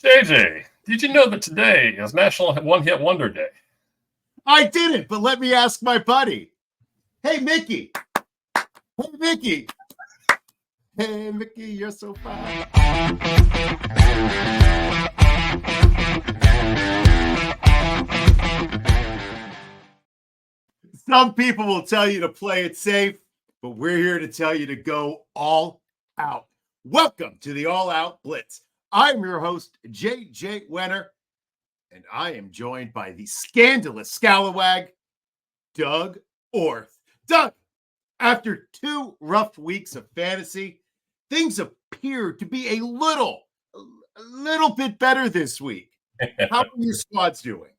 JJ, did you know that today is National One Hit Wonder Day? I didn't, but let me ask my buddy. Hey, Mickey. Hey, Mickey. Hey, Mickey, you're so fine. Some people will tell you to play it safe, but we're here to tell you to go all out. Welcome to the All Out Blitz. I'm your host, JJ Wenner, and I am joined by the scandalous scalawag, Doug Orth. Doug, after 2 rough weeks of fantasy, things appear to be a little bit better this week. How are your squads doing?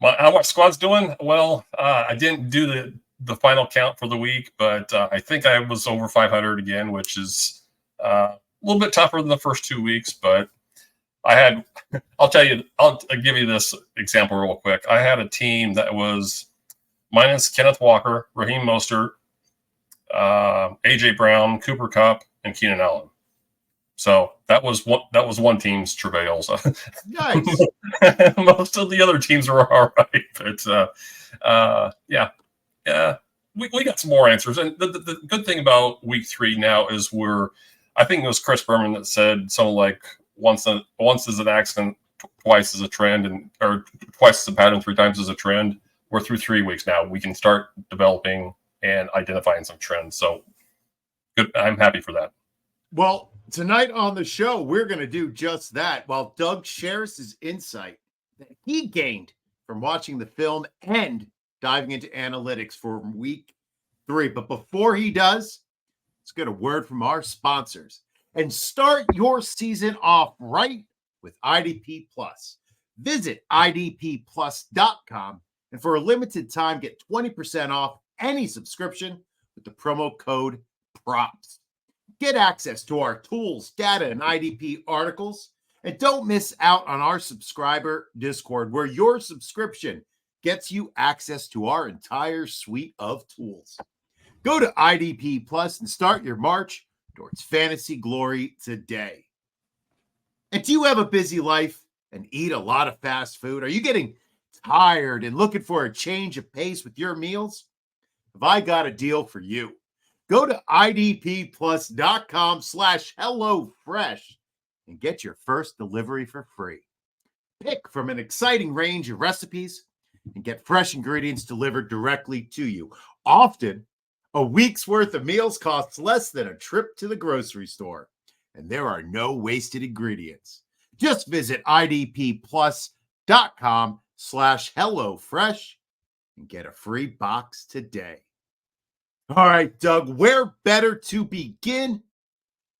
How my squad's doing? Well, I didn't do the final count for the week, but I think I was over 500 again, which is a little bit tougher than the first 2 weeks. But I'll give you this example real quick. I had a team that was minus Kenneth Walker, Raheem Mostert, AJ Brown, Cooper Kupp, and Keenan Allen. So that was one team's travails. Nice. Most of the other teams were all right, but we got some more answers. And the good thing about week 3 now is I think it was Chris Berman that said something like once is an accident, twice is a trend, or twice is a pattern, 3 times is a trend. We're through 3 weeks now. We can start developing and identifying some trends. So good. I'm happy for that. Well, tonight on the show, we're going to do just that while Doug shares his insight that he gained from watching the film and diving into analytics for week 3. But before he does, let's get a word from our sponsors and start your season off right with IDP Plus. Visit idpplus.com and for a limited time, get 20% off any subscription with the promo code PROPS. Get access to our tools, data, and IDP articles. And don't miss out on our subscriber Discord, where your subscription gets you access to our entire suite of tools. Go to IDP Plus and start your march towards fantasy glory today. And do you have a busy life and eat a lot of fast food? Are you getting tired and looking for a change of pace with your meals? Have I got a deal for you? Go to idpplus.com/HelloFresh and get your first delivery for free. Pick from an exciting range of recipes and get fresh ingredients delivered directly to you. Often, a week's worth of meals costs less than a trip to the grocery store, and there are no wasted ingredients. Just visit idpplus.com/HelloFresh and get a free box today. All right, Doug, where better to begin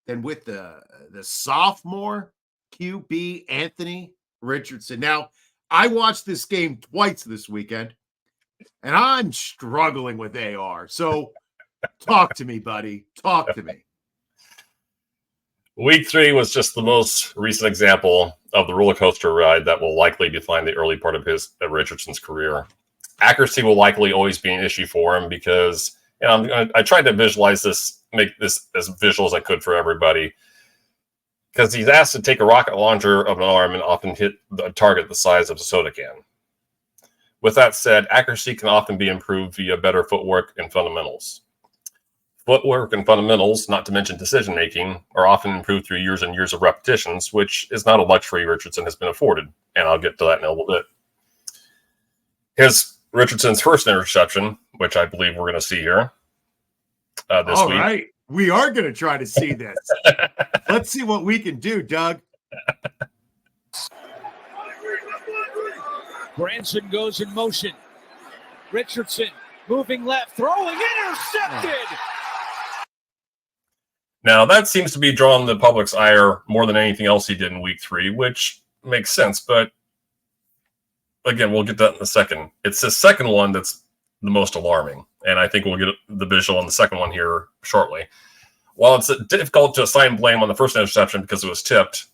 than with the sophomore QB, Anthony Richardson. Now, I watched this game twice this weekend, and I'm struggling with AR. So talk to me, buddy. Talk to me. Week 3 was just the most recent example of the roller coaster ride that will likely define the early part of Richardson's career. Accuracy will likely always be an issue for him because I tried to visualize this, make this as visual as I could for everybody, because he's asked to take a rocket launcher of an arm and often hit a target the size of a soda can. With that said, accuracy can often be improved via better footwork and fundamentals. Footwork and fundamentals, not to mention decision-making, are often improved through years and years of repetitions, which is not a luxury Richardson has been afforded, and I'll get to that in a little bit. Richardson's first interception, which I believe we're going to see here this week. All right. We are going to try to see this. Let's see what we can do, Doug. Branson goes in motion. Richardson moving left, throwing, intercepted. Now, that seems to be drawing the public's ire more than anything else he did in week 3, which makes sense. But again, we'll get that in a second. It's the second one that's the most alarming, and I think we'll get the visual on the second one here shortly. While it's difficult to assign blame on the first interception because it was tipped,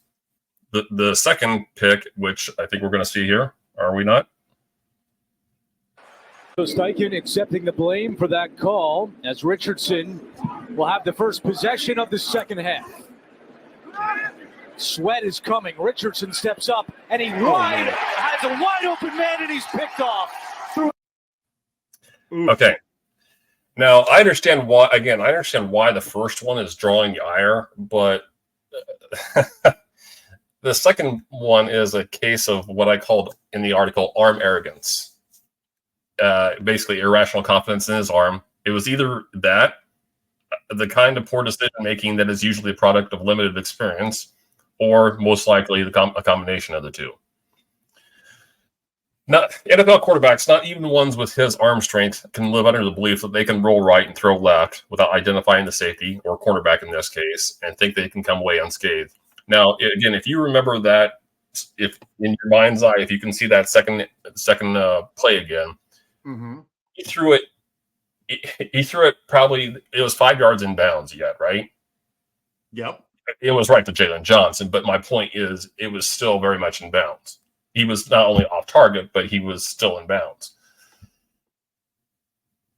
the second pick, which I think we're going to see here, are we not? So Steichen accepting the blame for that call as Richardson will have the first possession of the second half. Sweat is coming. Richardson steps up, and he has a wide open man, and he's picked off. Okay. Now, I understand why the first one is drawing the ire, but the second one is a case of what I called in the article arm arrogance. Basically, irrational confidence in his arm. It was either that, the kind of poor decision making that is usually a product of limited experience, or most likely a combination of the two. Not NFL quarterbacks, not even ones with his arm strength, can live under the belief that they can roll right and throw left without identifying the safety, or cornerback in this case, and think they can come away unscathed. Now, again, if you remember that, if in your mind's eye, if you can see that second play again, he threw it. He threw it probably. It was 5 yards in bounds yet, right? Yep. It was right to Jauan Johnson, but my point is, it was still very much in bounds. He was not only off target, but he was still in bounds.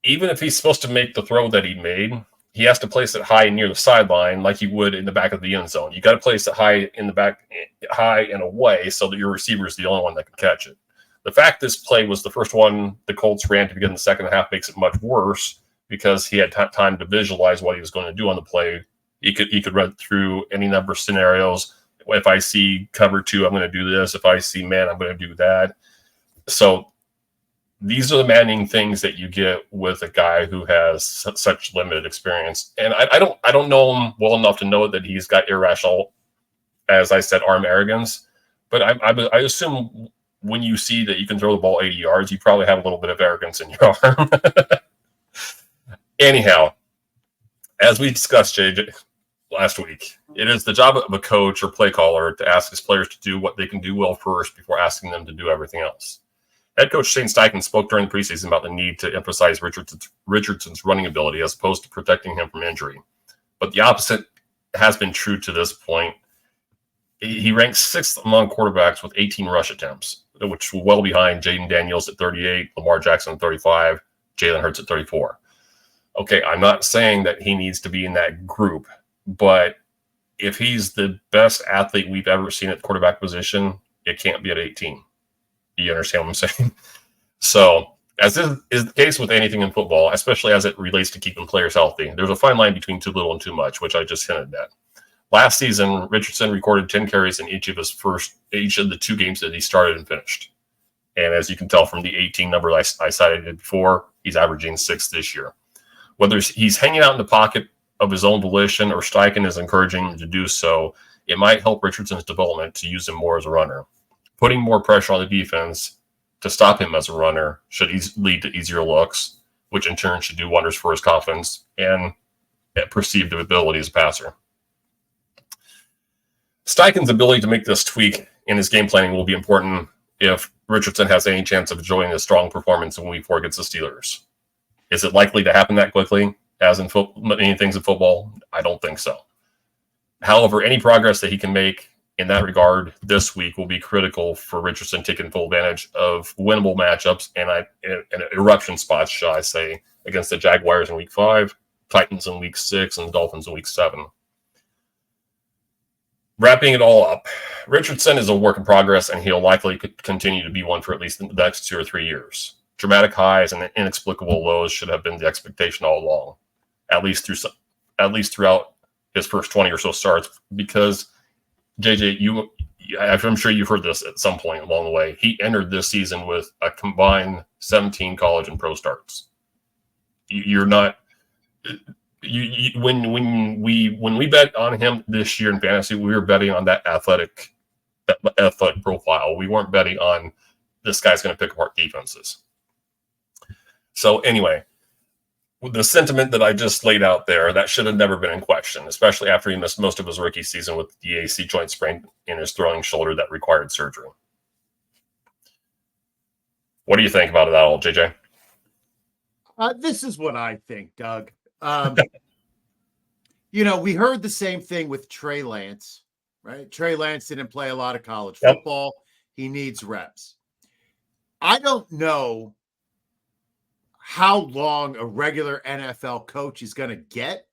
Even if he's supposed to make the throw that he made, he has to place it high near the sideline like he would in the back of the end zone. You got to place it high in the back, high and away, so that your receiver is the only one that can catch it. The fact this play was the first one the Colts ran to begin the second half makes it much worse, because he had time to visualize what he was going to do on the play. He could run through any number of scenarios. If I see cover 2, I'm going to do this. If I see man, I'm going to do that. So these are the maddening things that you get with a guy who has such limited experience. And I don't know him well enough to know that he's got irrational, as I said, arm arrogance. But I assume when you see that you can throw the ball 80 yards, you probably have a little bit of arrogance in your arm. Anyhow, as we discussed, JJ, last week, it is the job of a coach or play caller to ask his players to do what they can do well first before asking them to do everything else. Head coach Shane Steichen spoke during the preseason about the need to emphasize Richardson's running ability as opposed to protecting him from injury. But the opposite has been true to this point. He ranks 6th among quarterbacks with 18 rush attempts, which were well behind Jaden Daniels at 38, Lamar Jackson at 35, Jalen Hurts at 34. Okay, I'm not saying that he needs to be in that group, but if he's the best athlete we've ever seen at the quarterback position, it can't be at 18. You understand what I'm saying? So, as is the case with anything in football, especially as it relates to keeping players healthy, there's a fine line between too little and too much, which I just hinted at. Last season, Richardson recorded 10 carries in each of the 2 games that he started and finished. And as you can tell from the 18 number I cited before, he's averaging 6 this year. Whether he's hanging out in the pocket of his own volition or Steichen is encouraging him to do so, it might help Richardson's development to use him more as a runner. Putting more pressure on the defense to stop him as a runner should lead to easier looks, which in turn should do wonders for his confidence and perceived ability as a passer. Steichen's ability to make this tweak in his game planning will be important if Richardson has any chance of enjoying a strong performance in Week 4 against the Steelers. Is it likely to happen that quickly, as in many things in football? I don't think so. However, any progress that he can make in that regard this week will be critical for Richardson taking full advantage of winnable matchups and eruption spots, shall I say, against the Jaguars in Week 5, Titans in Week 6, and the Dolphins in Week 7. Wrapping it all up, Richardson is a work in progress, and he'll likely continue to be one for at least the next 2 or 3 years. Dramatic highs and inexplicable lows should have been the expectation all along, at least throughout his first 20 or so starts. Because JJ, I'm sure you've heard this at some point along the way. He entered this season with a combined 17 college and pro starts. When we bet on him this year in fantasy, we were betting on that athletic profile. We weren't betting on this guy's going to pick apart defenses. So anyway, with the sentiment that I just laid out there, that should have never been in question, especially after he missed most of his rookie season with the AC joint sprain in his throwing shoulder that required surgery. What do you think about that all, JJ? This is what I think, Doug. We heard the same thing with Trey Lance, right? Trey Lance didn't play a lot of college football. He needs reps. I don't know how long a regular NFL coach is going to get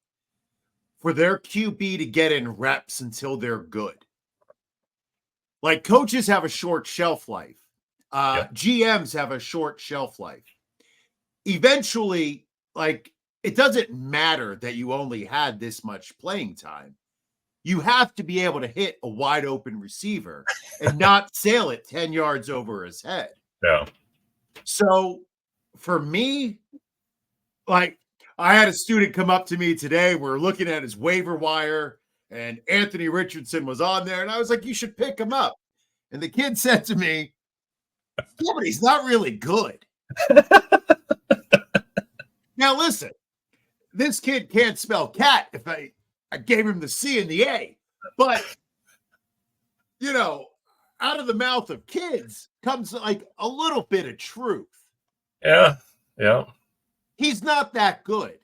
for their QB to get in reps until they're good. Like coaches have a short shelf life. Yep. GMs have a short shelf life. Eventually, like, it doesn't matter that you only had this much playing time. You have to be able to hit a wide open receiver and not sail it 10 yards over his head. Yeah. So for me, like, I had a student come up to me today. We're looking at his waiver wire, and Anthony Richardson was on there. And I was like, you should pick him up. And the kid said to me, yeah, but he's not really good. Now, listen, this kid can't spell cat if I gave him the C and the A. But, you know, out of the mouth of kids comes like a little bit of truth. Yeah. Yeah. He's not that good.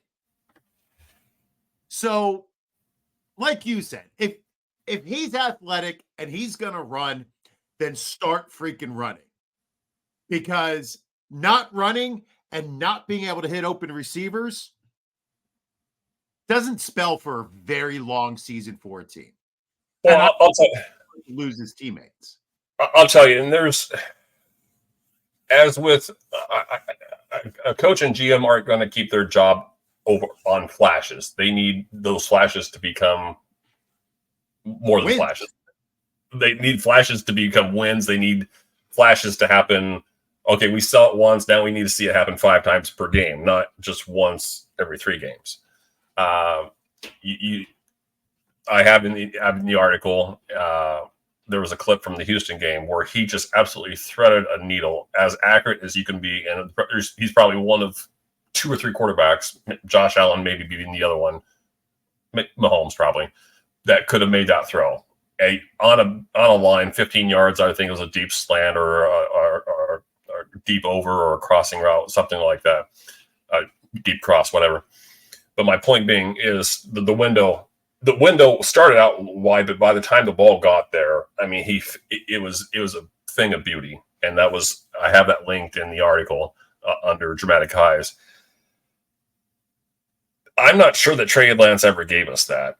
So, like you said, if he's athletic and he's going to run, then start freaking running. Because not running and not being able to hit open receivers doesn't spell for a very long season for a team. Well, I'll tell you, lose his teammates. I'll tell you, and there's, as with a coach and GM aren't going to keep their job over on flashes. They need those flashes to become more than flashes. They need flashes to become wins. They need flashes to happen. Okay, we saw it once. Now we need to see it happen 5 times per game, not just once every 3 games. I have in the article, there was a clip from the Houston game where he just absolutely threaded a needle, as accurate as you can be. And he's probably one of 2 or 3 quarterbacks, Josh Allen maybe beating the other one, Mahomes probably, that could have made that throw. On a line, 15 yards, I think it was a deep slant or deep over or a crossing route, something like that, deep cross, whatever. But my point being is the window started out wide, but by the time the ball got there, I mean, it was a thing of beauty. And that was, I have that linked in the article under dramatic highs. I'm not sure that Trey Lance ever gave us that.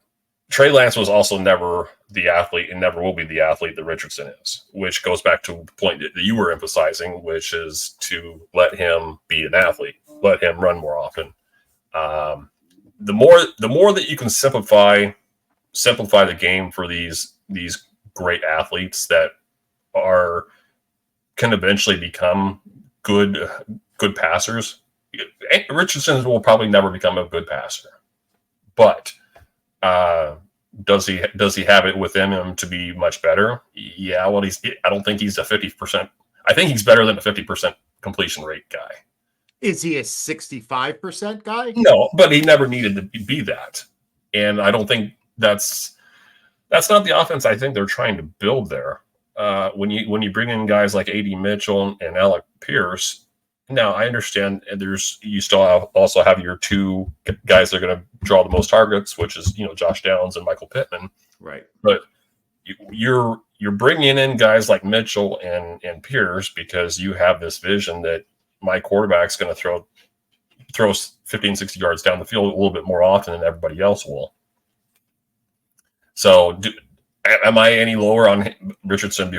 Trey Lance was also never the athlete and never will be the athlete that Richardson is, which goes back to the point that you were emphasizing, which is to let him be an athlete, let him run more often. The more that you can simplify the game for these great athletes that can eventually become good passers. Richardson will probably never become a good passer, but does he have it within him to be much better? Yeah. Well, I don't think he's a 50%. I think he's better than a 50% completion rate guy. Is he a 65% guy? No, but he never needed to be that. And I don't think that's not the offense I think they're trying to build there. When you bring in guys like A.D. Mitchell and Alec Pierce, now I understand you still also have your 2 guys that are going to draw the most targets, which is, Josh Downs and Michael Pittman. Right. But you're bringing in guys like Mitchell and Pierce because you have this vision that my quarterback's going to throw 15, 60 yards down the field a little bit more often than everybody else will. So am I any lower on Richardson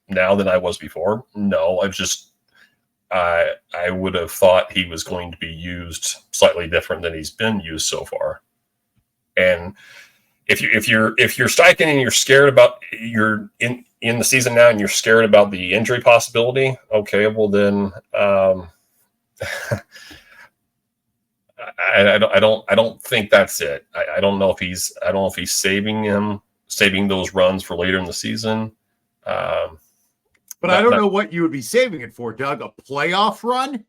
now than I was before? No, I would have thought he was going to be used slightly different than he's been used so far. And if you're striking and you're scared about you're in the season now and you're scared about the injury possibility, okay, well then I don't think that's it. I don't know if he's saving those runs for later in the season. But I don't know what you would be saving it for, Doug. A playoff run?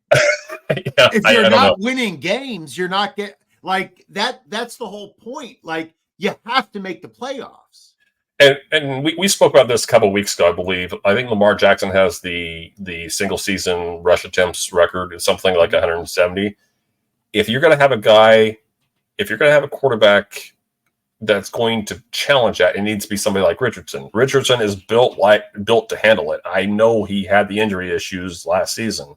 Yeah, if you're not winning games, you're not getting like that. That's the whole point. Like, you have to make the playoffs. And we spoke about this a couple of weeks ago, I believe. I think Lamar Jackson has the single season rush attempts record. It's something like 170. If you're going to have a quarterback that's going to challenge that, it needs to be somebody like Richardson. Richardson is built to handle it. I know he had the injury issues last season,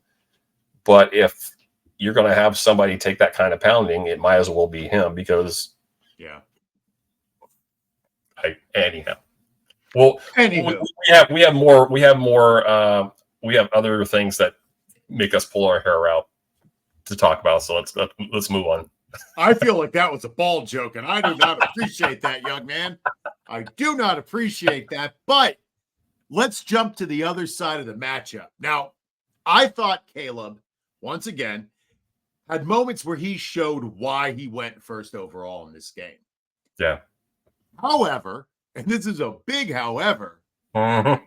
but if you're going to have somebody take that kind of pounding, it might as well be him because yeah. Anyhow. Well, Anywho. we have other things that make us pull our hair out to talk about. So let's move on. I feel like that was a ball joke, and I do not appreciate that, young man. I do not appreciate that. But let's jump to the other side of the matchup. Now, I thought Caleb, once again, had moments where he showed why he went first overall in this game. Yeah. However, and this is a big however, Mm-hmm.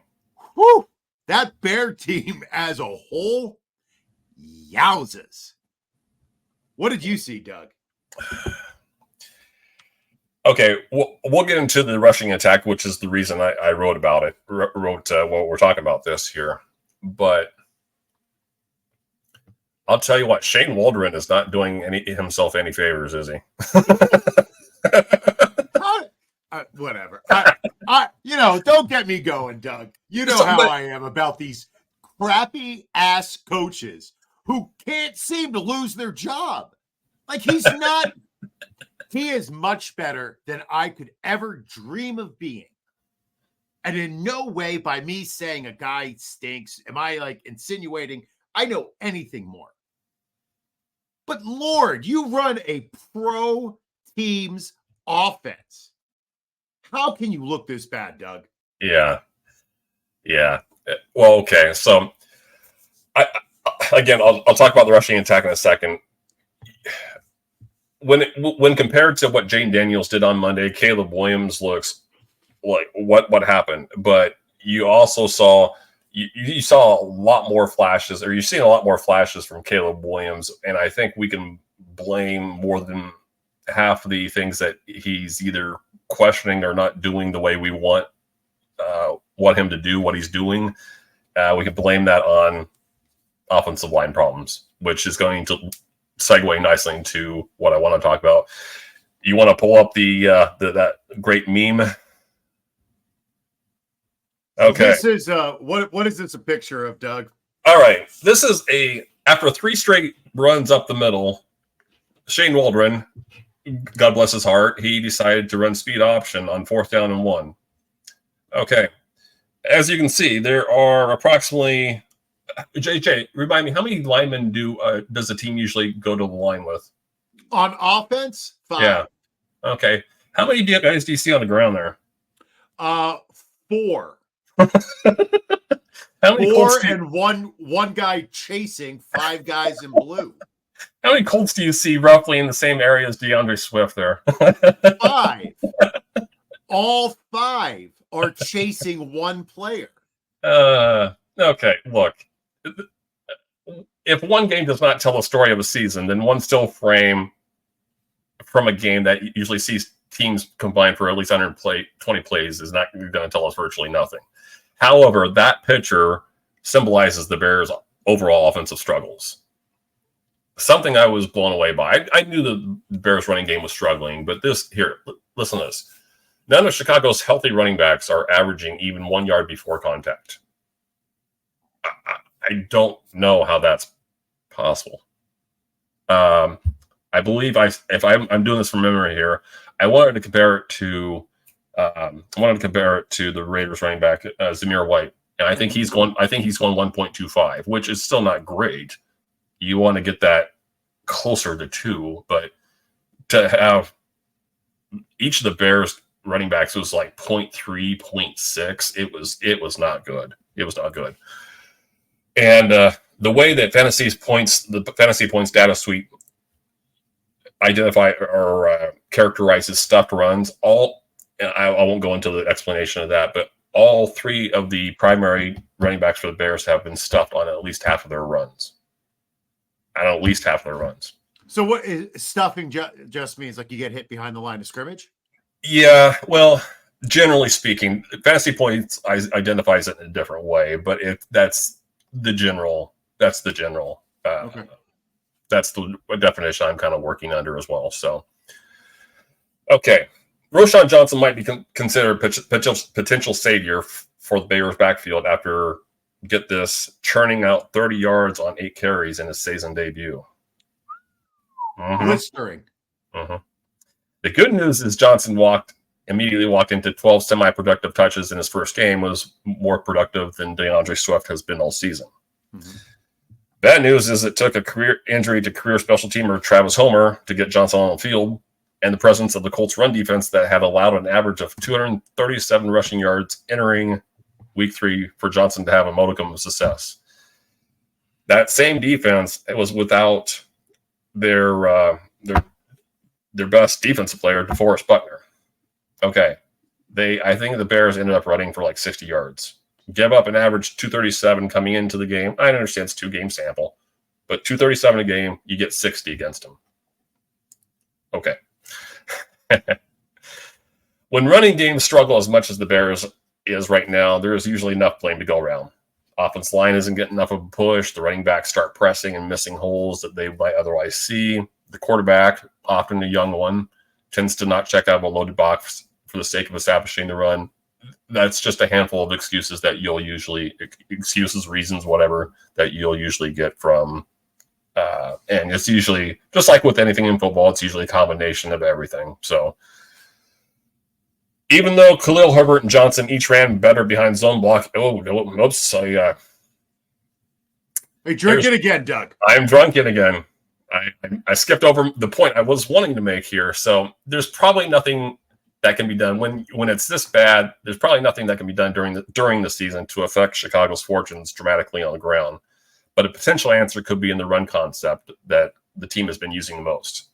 whew, that Bear team as a whole, yowzas. What did you see, Doug? Okay, we'll get into the rushing attack, which is the reason I wrote about it. Wrote what we're talking about this here, but I'll tell you what, Shane Waldron is not doing himself any favors, is he? Whatever. I don't get me going, Doug. You know how I am about these crappy ass coaches who can't seem to lose their job. Like he is much better than I could ever dream of being. And in no way by me saying a guy stinks, am I like insinuating I know anything more. But Lord, you run a pro team's offense. How can you look this bad, Doug? Yeah. Well, okay. So, I'll talk about the rushing attack in a second. When compared to what Jane Daniels did on Monday, Caleb Williams looks like what happened. But you also saw you saw a lot more flashes, or you've seen a lot more flashes from Caleb Williams, and I think we can blame more than half of the things that he's either questioning or not doing the way we want him to do what he's doing. We can blame that on offensive line problems, which is going to segue nicely into what I want to talk about. You want to pull up that great meme? Okay. This is what is this a picture of, Doug? All right. This is after 3 straight runs up the middle, Shane Waldron, God bless his heart, he decided to run speed option on 4th down and 1. Okay. As you can see, there are approximately, JJ, remind me, how many linemen does the team usually go to the line with? On offense? 5. Yeah. Okay. How many guys do you see on the ground there? 4. How many 4 and one guy chasing 5 guys in blue. How many Colts do you see roughly in the same area as DeAndre Swift there? 5. All 5 are chasing one player. Okay, look. If one game does not tell the story of a season, then one still frame from a game that usually sees teams combine for at least 120 plays is not going to tell us virtually nothing. However, that picture symbolizes the Bears' overall offensive struggles. Something I was blown away by. I knew the Bears' running game was struggling, but listen to this. None of Chicago's healthy running backs are averaging even 1 yard before contact. I don't know how that's possible. I believe if I'm doing this from memory here, I wanted to compare it to the Raiders running back Zamir White, and I think he's going 1.25, which is still not great. You want to get that closer to 2, but to have each of the Bears running backs was like 0.3, 0.6. It was not good. It was not good. And the way that the fantasy points data suite identify or characterizes stuffed runs, I won't go into the explanation of that, but all 3 of the primary running backs for the Bears have been stuffed on at least half of their runs. So what is stuffing just means? Like you get hit behind the line of scrimmage? Yeah, well, generally speaking, fantasy points identifies it in a different way, but that's the general. That's the definition I'm kind of working under as well. So, okay, Roschon Johnson might be considered potential savior for the Bears backfield after, get this, churning out 30 yards on 8 carries in his season debut. Blistering. The good news is Johnson walked immediately walked into 12 semi-productive touches in his first game, was more productive than DeAndre Swift has been all season. Mm-hmm. Bad news is it took a career injury to career special teamer Travis Homer to get Johnson on the field, and the presence of the Colts run defense that had allowed an average of 237 rushing yards entering week 3 for Johnson to have a modicum of success. That same defense, it was without their best defensive player, DeForest Buckner. Okay. I think the Bears ended up running for like 60 yards. Give up an average 237 coming into the game. I understand it's 2-game sample, but 237 a game, you get 60 against them. Okay. When running games struggle as much as the Bears is right now, there is usually enough blame to go around. Offense line isn't getting enough of a push. The running backs start pressing and missing holes that they might otherwise see. The quarterback, often a young one, tends to not check out of a loaded box for the sake of establishing the run. That's just a handful of excuses that you'll usually reasons, whatever, that you'll usually get from. And it's usually, just like with anything in football, it's usually a combination of everything. So even though Khalil Herbert and Johnson each ran better behind zone block, Hey, drink it again, Doug. I'm drunken again. I skipped over the point I was wanting to make here. So there's probably nothing that can be done when it's this bad. There's probably nothing that can be done during the season to affect Chicago's fortunes dramatically on the ground. But a potential answer could be in the run concept that the team has been using the most.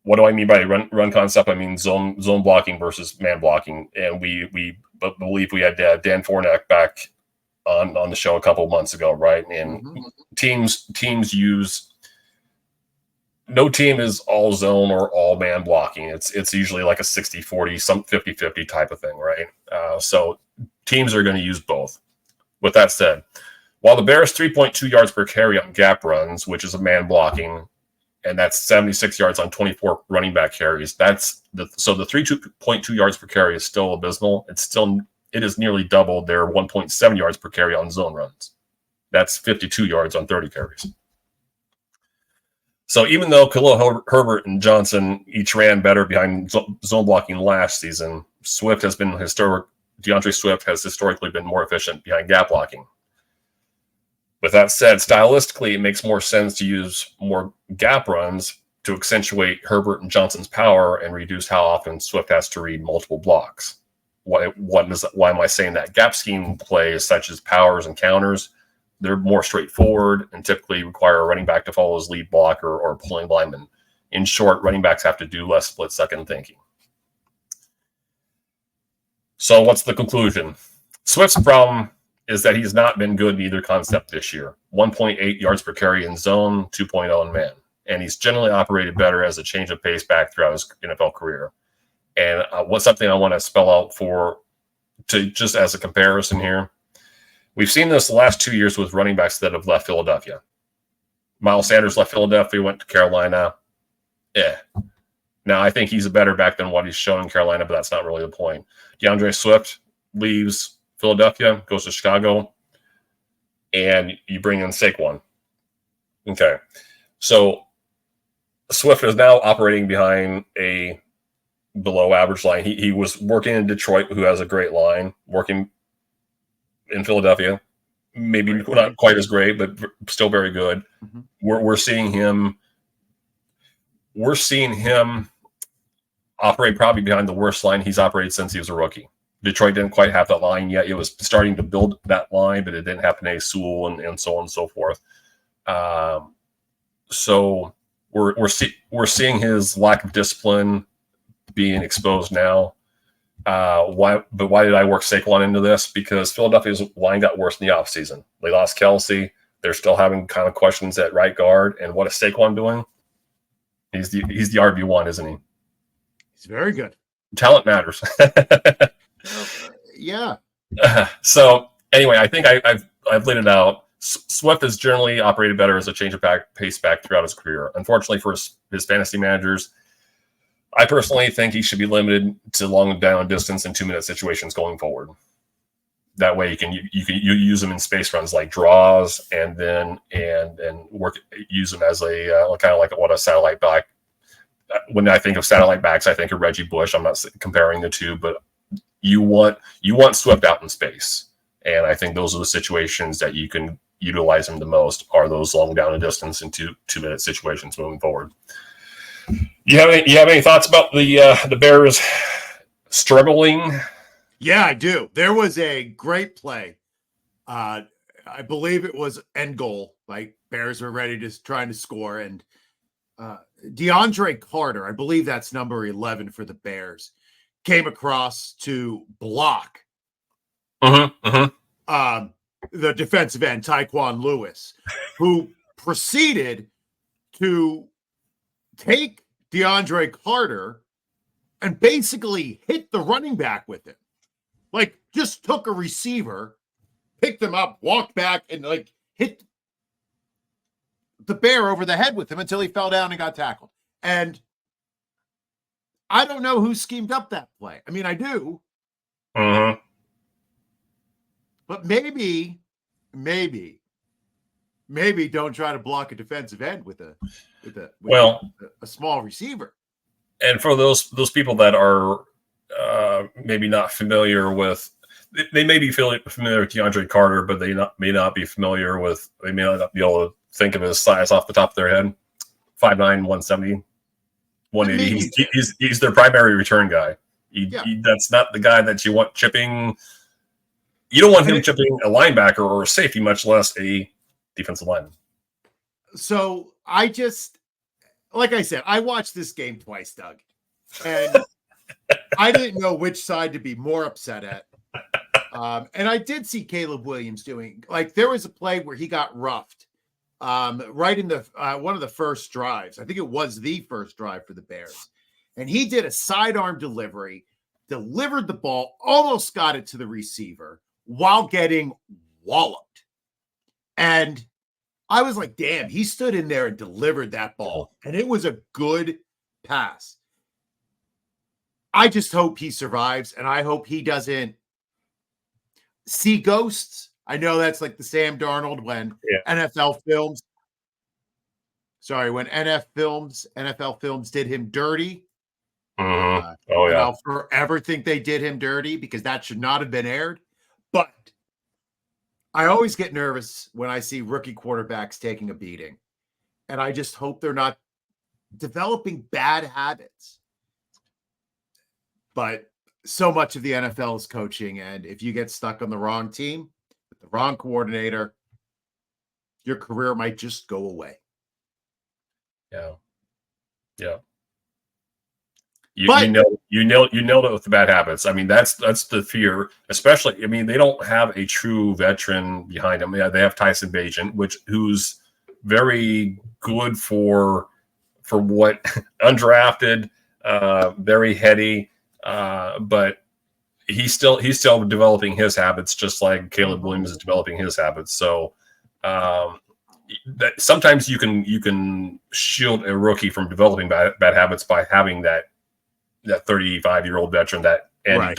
What do I mean by run concept? I mean zone blocking versus man blocking. And we believe we had Dan Fournette back on the show a couple of months ago, right? And teams use. No team is all zone or all man blocking. It's usually like a 60-40, some 50-50 type of thing, right? So teams are going to use both. With that said, while the Bears 3.2 yards per carry on gap runs, which is a man blocking, and that's 76 yards on 24 running back carries, so the 3.2 yards per carry is still abysmal. It is nearly double their 1.7 yards per carry on zone runs. That's 52 yards on 30 carries. So even though Khalil Herbert and Johnson each ran better behind zone blocking last season, DeAndre Swift has historically been more efficient behind gap blocking. With that said, stylistically, it makes more sense to use more gap runs to accentuate Herbert and Johnson's power and reduce how often Swift has to read multiple blocks. Why am I saying that? Gap scheme plays such as powers and counters, they're more straightforward and typically require a running back to follow his lead blocker or pulling lineman. In short, running backs have to do less split-second thinking. So what's the conclusion? Swift's problem is that he's not been good in either concept this year. 1.8 yards per carry in zone, 2.0 in man. And he's generally operated better as a change of pace back throughout his NFL career. And what's something I want to spell out just as a comparison here. We've seen this the last 2 years with running backs that have left Philadelphia. Miles Sanders left Philadelphia, went to Carolina. Now, I think he's a better back than what he's shown in Carolina, but that's not really the point. DeAndre Swift leaves Philadelphia, goes to Chicago, and you bring in Saquon. Okay. So Swift is now operating behind a below-average line. He was working in Detroit, who has a great line, working in Philadelphia, maybe not quite as great, but still very good. Mm-hmm. We're seeing him operate probably behind the worst line he's operated since he was a rookie. Detroit didn't quite have that line yet. It was starting to build that line, but it didn't have Penei Sewell and so on and so forth. So we're seeing his lack of discipline being exposed now. Why did I work Saquon into this? Because Philadelphia's line got worse in the offseason. They lost Kelsey. They're still having kind of questions at right guard. And what is Saquon doing? He's the RB1, isn't he? He's very good. Talent matters. Yeah. So anyway, I think I've laid it out. Swift has generally operated better as a change of pace back throughout his career. Unfortunately for his fantasy managers, I personally think he should be limited to long down distance and 2-minute situations going forward. That way you use them in space runs like draws and use them as a kind of like what a satellite back when I think of satellite backs, I think of Reggie Bush. I'm not comparing the two, but you want Swift out in space. And I think those are the situations that you can utilize him the most, are those long down and distance and 2-minute situations moving forward. You have any thoughts about the Bears struggling? Yeah, I do. There was a great play. I believe it was end goal. Like, Bears were ready to trying to score, and DeAndre Carter, I believe that's number 11 for the Bears, came across to block the defensive end, Tyquan Lewis, who proceeded to take DeAndre Carter and basically hit the running back with him. Like, just took a receiver, picked him up, walked back, and like hit the Bear over the head with him until he fell down and got tackled. And I don't know who schemed up that play. I mean, I do. But maybe don't try to block a defensive end with a small receiver. And for those people that are maybe not familiar with, they may be familiar with DeAndre Carter, but they may not be familiar with, they may not be able to think of his size off the top of their head. 5'9", 170, 180. He's their primary return guy. That's not the guy that you want chipping. You don't want him chipping a linebacker or a safety, much less a defensive lineman. So like I said, I watched this game twice, Doug, and I didn't know which side to be more upset at. And I did see Caleb Williams doing, like, there was a play where he got roughed right in the one of the first drives. I think it was the first drive for the Bears. And he did a sidearm delivery, delivered the ball, almost got it to the receiver while getting walloped. And I was like, damn, he stood in there and delivered that ball. And it was a good pass. I just hope he survives, and I hope he doesn't see ghosts. I know that's like the Sam Darnold when NFL Films did him dirty. I'll forever think they did him dirty because that should not have been aired. But I always get nervous when I see rookie quarterbacks taking a beating. And I just hope they're not developing bad habits. But so much of the NFL is coaching. And if you get stuck on the wrong team, with the wrong coordinator, your career might just go away. Yeah. You nailed it with the bad habits. I mean, that's the fear, especially. I mean, they don't have a true veteran behind them. Yeah, they have Tyson Bagent, who's very good for what undrafted, very heady, but he's still developing his habits, just like Caleb Williams is developing his habits. So that sometimes you can shield a rookie from developing bad habits by having that 35-year-old veteran, that Andy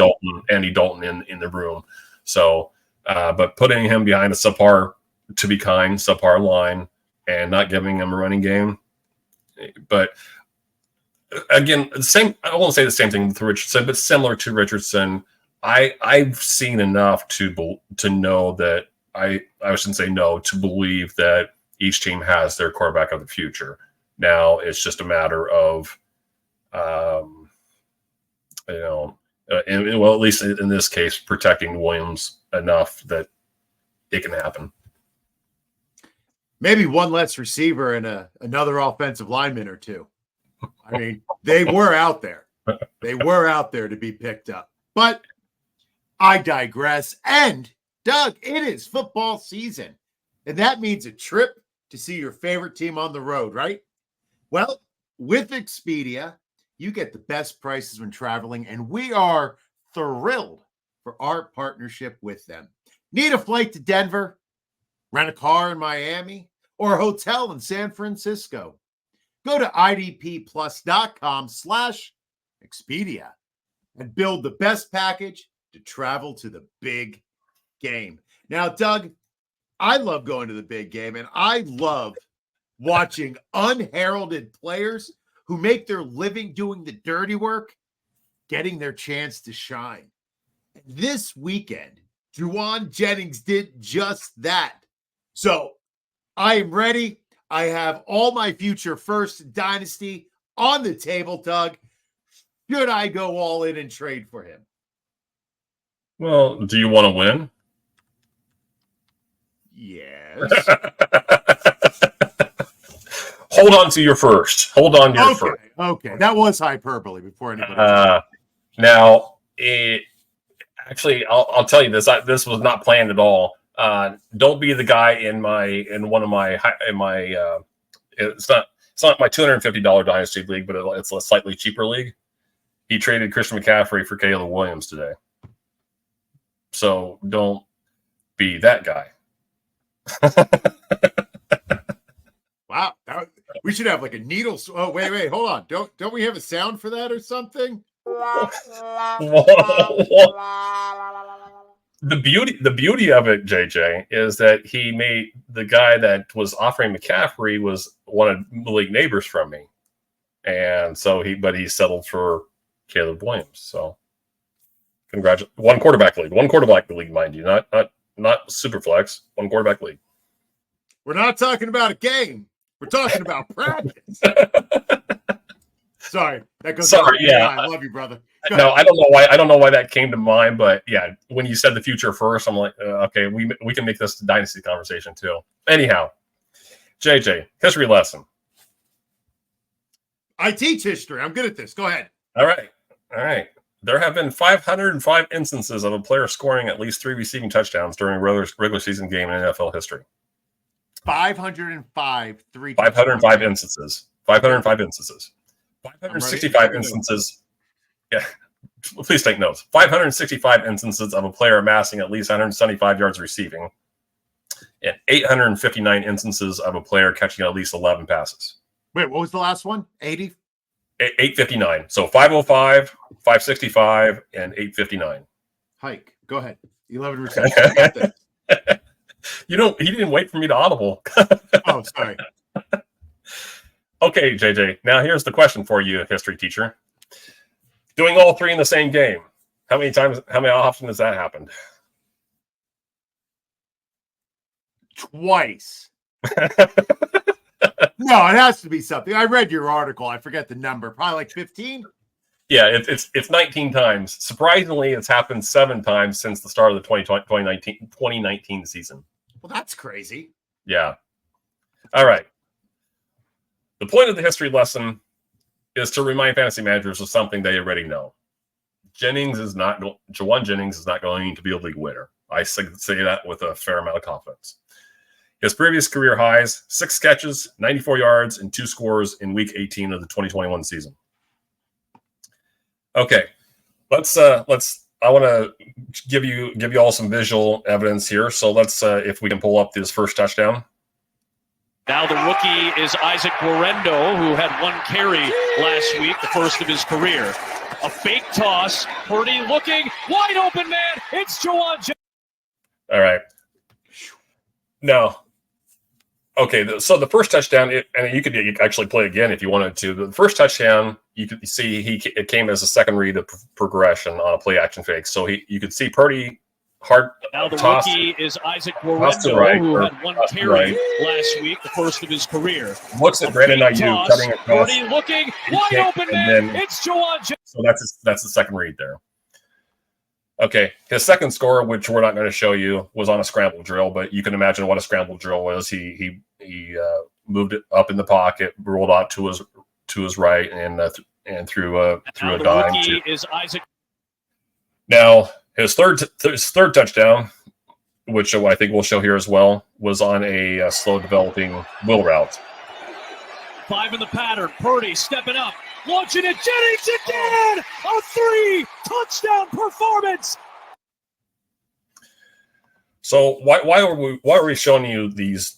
Dalton in the room. So, but putting him behind a subpar line and not giving him a running game. But again, I won't say the same thing with Richardson, but similar to Richardson, I've seen enough to know that I shouldn't say no, to believe that each team has their quarterback of the future. Now it's just a matter of, at least in this case, protecting Williams enough that it can happen. Maybe one less receiver and another offensive lineman or two. I mean, they were out there. They were out there to be picked up. But I digress. And, Doug, it is football season. And that means a trip to see your favorite team on the road, right? Well, with Expedia, you get the best prices when traveling, and we are thrilled for our partnership with them. Need a flight to Denver, rent a car in Miami, or a hotel in San Francisco? Go to idpplus.com/Expedia and build the best package to travel to the big game. Now, Doug, I love going to the big game, and I love watching unheralded players who make their living doing the dirty work, getting their chance to shine. This weekend, Juwan Jennings did just that. So I am ready. I have all my future first dynasty on the table, Doug. Should I go all in and trade for him? Well, do you want to win? Yes. Hold on to your first. Hold on to your first. Okay. That was hyperbole before anybody. Now, actually, I'll tell you this. This was not planned at all. Don't be the guy in one of my it's not my $250 dynasty league, but it's a slightly cheaper league. He traded Christian McCaffrey for Caleb Williams today. So don't be that guy. Wow, we should have like a needle. Oh, wait, hold on. Don't we have a sound for that or something? The beauty of it, JJ, is that he made the guy that was offering McCaffrey was one of the league neighbors from me, and so he settled for Caleb Williams. So, congratulations! One quarterback league, mind you, not super flex. One quarterback league. We're not talking about a game. We're talking about practice. Sorry, that goes. Sorry, yeah. I love you, brother. No, I don't know why that came to mind, but yeah, when you said the future first, I'm like, okay, we can make this a dynasty conversation too. Anyhow, JJ, history lesson. I teach history. I'm good at this. Go ahead. All right. There have been 505 instances of a player scoring at least 3 receiving touchdowns during a regular season game in NFL history. 505 instances. 505 instances. 565 instances. Yeah, please take notes. 565 instances of a player amassing at least 175 yards receiving, and 859 instances of a player catching at least 11 passes. Wait, what was the last one? 80? 859. So 505, 565, and 859. Hike. Go ahead. 11 receptions. He didn't wait for me to audible. Oh, sorry. Okay, JJ. Now here's the question for you, history teacher. Doing all 3 in the same game. How often has that happened? Twice. No, it has to be something. I read your article. I forget the number. Probably like 15. Yeah, it's 19 times. Surprisingly, it's happened 7 times since the start of the 2019 season. Well, that's crazy. Yeah. All right. The point of the history lesson is to remind fantasy managers of something they already know. Juwan Jennings is not going to be a league winner. I say that with a fair amount of confidence. His previous career highs: 6 catches, 94 yards, and 2 scores in Week 18 of the 2021 season. Okay, let's. I want to give you all some visual evidence here. So let's, if we can pull up this first touchdown. Now the rookie is Isaac Guerrero, who had 1 carry last week, the first of his career. A fake toss, Purdy looking, wide open man, it's Juwan Jennings. All right. Now, okay, so the first touchdown, and you could actually play again if you wanted to. The first touchdown, you could see it came as a second read of progression on a play action fake. So you could see Purdy hard. Now the toss, rookie is Isaac Guerrero, who had 1 carry last week, the first of his career. Looks at Brandon Ayuk cutting across. Purdy looking, wide open man, it's Juwan Jennings. So that's the second read there. Okay, his second score, which we're not going to show you, was on a scramble drill, but you can imagine what a scramble drill was. He moved it up in the pocket, rolled out to his right, and threw a dime. Rookie is Isaac. Now his third touchdown, which I think we'll show here as well, was on a slow developing wheel route. 5 in the pattern. Purdy stepping up, launching it. Jennings again! A 3-touchdown performance. So why are we showing you these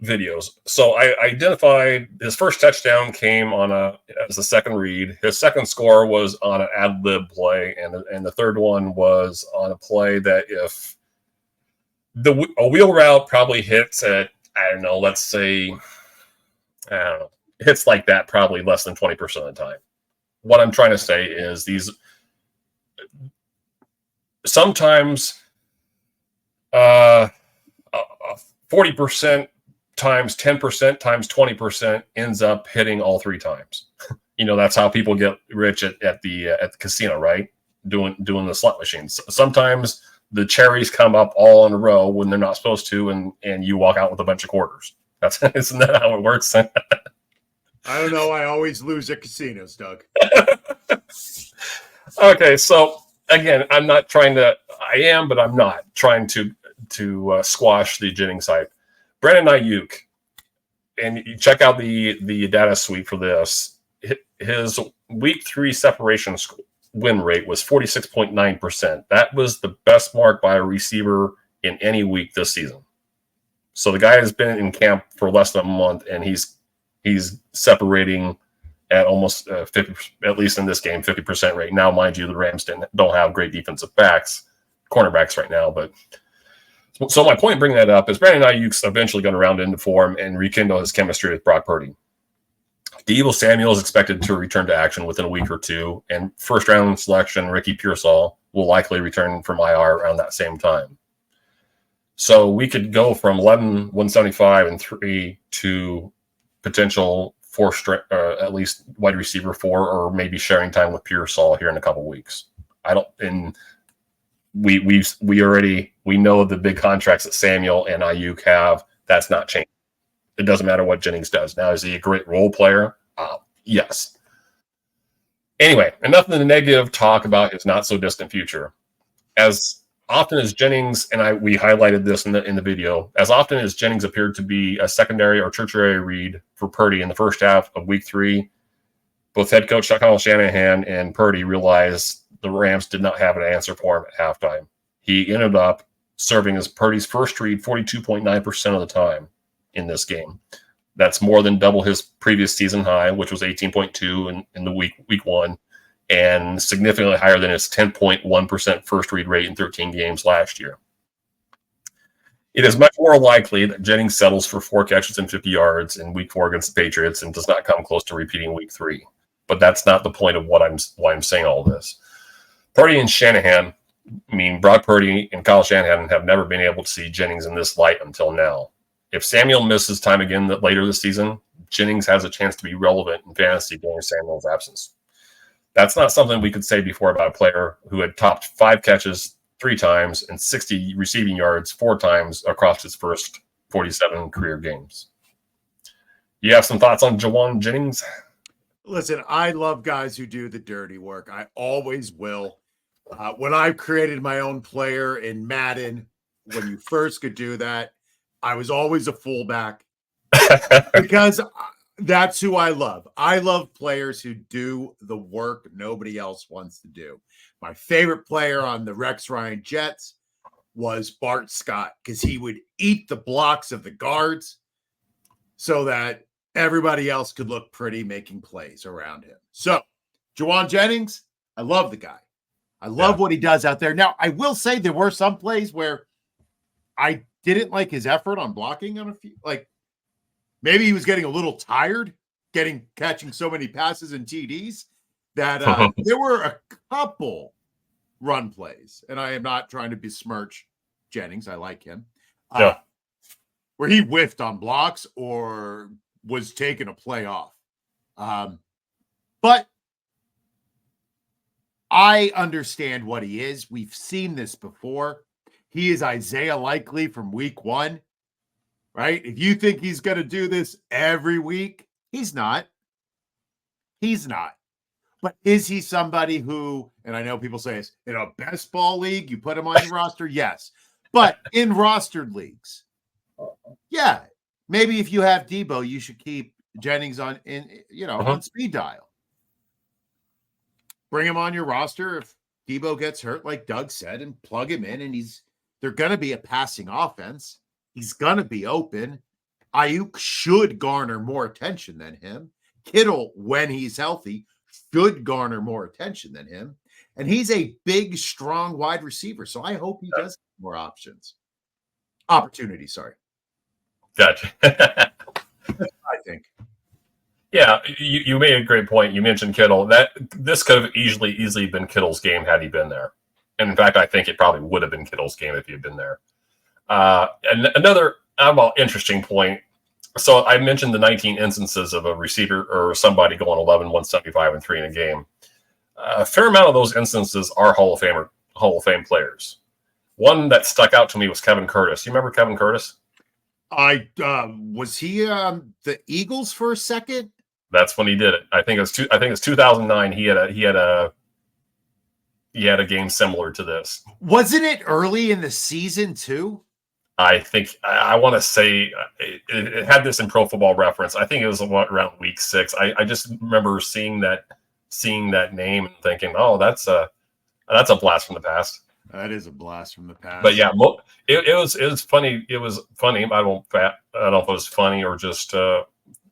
videos? So I identified his first touchdown came as a second read. His second score was on an ad lib play, and the third one was on a play that if a wheel route probably hits at, I don't know, let's say, hits like that probably less than 20% of the time. What I'm trying to say is these sometimes 40% times 10% times 20% ends up hitting all 3 times. That's how people get rich at the casino, right? Doing the slot machines. Sometimes the cherries come up all in a row when they're not supposed to, and you walk out with a bunch of quarters. Isn't that how it works? I don't know. I always lose at casinos, Doug. Okay, so again, I'm not trying to. I am, but I'm not trying to squash the Jennings hype. Brandon Ayuk, and you check out the data suite for this. His week 3 separation win rate was 46.9%. That was the best mark by a receiver in any week this season. So the guy has been in camp for less than a month, and he's separating at almost 50, at least in this game, 50% rate. Now, mind you, the Rams don't have great defensive cornerbacks right now. But so my point bringing that up is Brandon Ayuk's eventually going to round into form and rekindle his chemistry with Brock Purdy. Deebo Samuel is expected to return to action within a week or two, and first-round selection Ricky Pearsall will likely return from IR around that same time. So we could go from 11, 175, and 3 to potential 4, at least wide receiver 4, or maybe sharing time with Pearsall here in a couple weeks. We know the big contracts that Samuel and Ayuk have. That's not changing. It doesn't matter what Jennings does. Now, is he a great role player? Yes. Anyway, enough of the negative talk about his not so distant future. As often as Jennings, and we highlighted this in the video, as often as Jennings appeared to be a secondary or tertiary read for Purdy in the first half of week 3, both head coach Kyle Shanahan and Purdy realized the Rams did not have an answer for him at halftime. He ended up serving as Purdy's first read 42.9% of the time in this game. That's more than double his previous season high, which was 18.2 in the week 1, and significantly higher than his 10.1% first read rate in 13 games last year. It is much more likely that Jennings settles for 4 catches and 50 yards in week 4 against the Patriots and does not come close to repeating week 3. But that's not the point of why I'm saying all this. Purdy and Shanahan, Brock Purdy and Kyle Shanahan have never been able to see Jennings in this light until now. If Samuel misses time again later this season, Jennings has a chance to be relevant in fantasy during Samuel's absence. That's not something we could say before about a player who had topped 5 catches 3 times and 60 receiving yards 4 times across his first 47 career games. You have some thoughts on Juwan Jennings? Listen, I love guys who do the dirty work. I always will. When I created my own player in Madden, when you first could do that, I was always a fullback because that's who I love. I love players who do the work nobody else wants to do. My favorite player on the Rex Ryan Jets was Bart Scott because he would eat the blocks of the guards so that everybody else could look pretty making plays around him. So, Juwan Jennings, I love the guy. I love what he does out there. Now, I will say there were some plays where I didn't like his effort on blocking on a few. Like maybe he was getting a little tired, catching so many passes and TDs that there were a couple run plays, and I am not trying to besmirch Jennings. I like him. Where he whiffed on blocks or was taking a play off. But I understand what he is. We've seen this before. He is Isaiah Likely from week 1, right? If you think he's going to do this every week, he's not. He's not. But is he somebody who, and I know people say this, in a best ball league, you put him on your roster? Yes. But in rostered leagues, yeah, maybe if you have Deebo, you should keep Jennings on speed dial. Bring him on your roster if Deebo gets hurt, like Doug said, and plug him in, and they're going to be a passing offense. He's going to be open. Ayuk should garner more attention than him. Kittle, when he's healthy, should garner more attention than him. And he's a big, strong wide receiver. So I hope he does have more opportunities. Sorry. Gotcha. I think. Yeah, you made a great point. You mentioned Kittle. That this could have easily been Kittle's game had he been there. And in fact, I think it probably would have been Kittle's game if he had been there. And another interesting point. So I mentioned the 19 instances of a receiver or somebody going 11, 175, and 3 in a game. A fair amount of those instances are Hall of Fame players. One that stuck out to me was Kevin Curtis. You remember Kevin Curtis? Was he the Eagles for a second? That's when he did it. I think it's 2009. He had a game similar to this. Wasn't it early in the season too? I think I want to say it had this in Pro Football Reference. I think it was around week 6. I just remember seeing that name and thinking, oh, that's a blast from the past. That is a blast from the past. But yeah, it was funny. It was funny. I don't know if it was funny or just